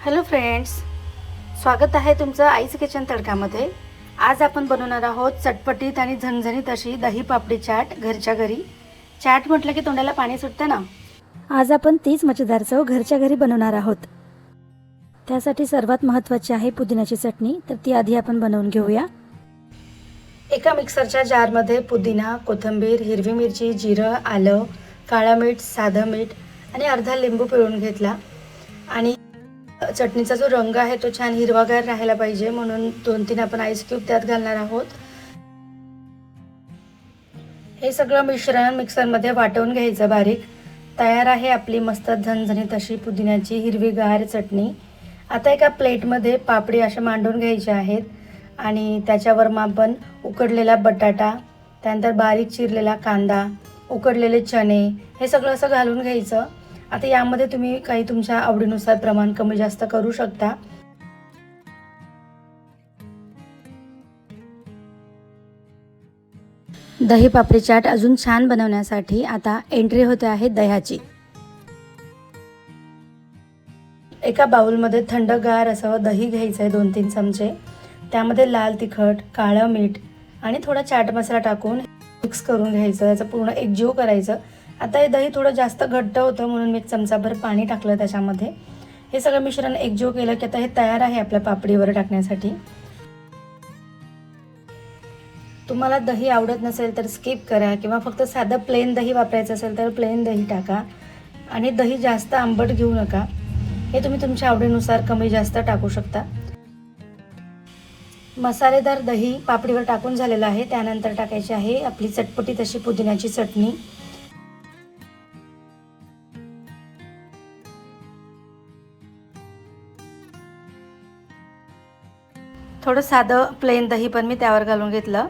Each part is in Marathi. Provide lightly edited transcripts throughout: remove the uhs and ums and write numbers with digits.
हॅलो फ्रेंड्स, स्वागत आहे तुमचं आईचं किचन तडकामध्ये। आज आपण बनवणार आहोत चटपटीत आणि झणझणीत अशी दही पापडी चाट घरच्या घरी। चाट म्हटलं की तोंडाला पाणी सुटतं ना। आज आपण तीच मजेदार चव घरच्या घरी बनवणार आहोत। त्यासाठी सर्वात महत्त्वाची आहे पुदिन्याची चटणी, तर ती आधी आपण बनवून घेऊया। एका मिक्सरच्या जारमध्ये पुदिना, कोथिंबीर, हिरवी मिरची, जिरं, आलं, काळा मीठ, साधं मीठ आणि अर्धा लिंबू पिळून घेतला। आणि चटणीचा जो रंग आहे तो छान हिरवागार राहायला पाहिजे, म्हणून 2-3 आपण आईस क्यूब त्यात घालणार आहोत। हे सगळं मिश्रण मिक्सरमध्ये वाटून घ्यायचं बारीक। तयार आहे आपली मस्त झणझणीत अशी पुदिन्याची हिरवीगार चटणी। आता एका प्लेटमध्ये पापडी अशा मांडून घ्यायच्या आहेत आणि त्याच्यावर मग आपण उकडलेला बटाटा, त्यानंतर बारीक चिरलेला कांदा, उकडलेले चणे हे सगळं असं घालून घ्यायचं। आता यामध्ये तुम्ही काही तुमच्या आवडीनुसार प्रमाण कमी जास्त करू शकता। दही पापडी चाट अजून छान बनवण्यासाठी आता एंट्री होते आहे दह्याची। एका बाउलमध्ये थंडगार असं दही घ्यायचं आहे, 2-3 चमचे। त्यामध्ये लाल तिखट, काळं मीठ आणि थोडा चाट मसाला टाकून मिक्स करून घ्यायचं, याचं पूर्ण एकजीव करायचं। आता हे दही थोडं जास्त घट्ट होतं म्हणून मी 1 चमचाभर पाणी टाकलं त्याच्यामध्ये। हे सगळं मिश्रण एकजीव केलं की आता हे तयार आहे आपल्या पापडीवर टाकण्यासाठी। तुम्हाला दही आवडत नसेल तर स्किप करा, किंवा फक्त साधं प्लेन दही वापरायचं असेल तर प्लेन दही टाका। आणि दही जास्त आंबट घेऊ नका, हे तुम्ही तुमच्या आवडीनुसार कमी जास्त टाकू शकता। मसालेदार दही पापडीवर टाकून झालेलं आहे। त्यानंतर टाकायची आहे आपली चटपटीत अशी पुदिन्याची चटणी। थोडं साधं प्लेन दही पण मी त्यावर घालून घेतलं।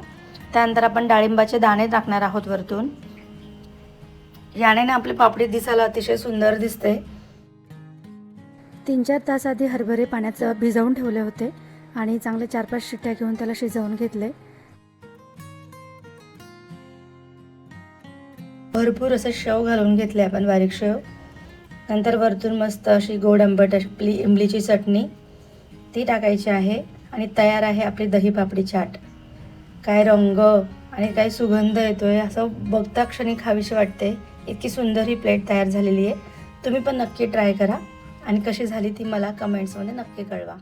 त्यानंतर आपण डाळिंबाचे दाणे टाकणार आहोत वरतून। याने ना आपली पापडी दिसायला अतिशय सुंदर दिसते। 3-4 तास आधी हरभरे पाण्यात भिजवून ठेवले होते आणि चांगले 4-5 शिट्ट्या घेऊन त्याला शिजवून घेतले। भरपूर असे शेव घालून घेतले आपण, बारीक शेव। नंतर वरतून मस्त अशी गोड आंबट आपली इमलीची चटणी ती टाकायची आहे आणि तयार आहे आपली दही पापडी चाट। काय रंग आणि काय सुगंध येतोय, असं बघता क्षणी खावीशी वाटते। इतकी सुंदर ही प्लेट तयार झालेली आहे। तुम्ही पण नक्की ट्राय करा आणि कशी झाली ती मला कमेंट्समध्ये नक्की कळवा।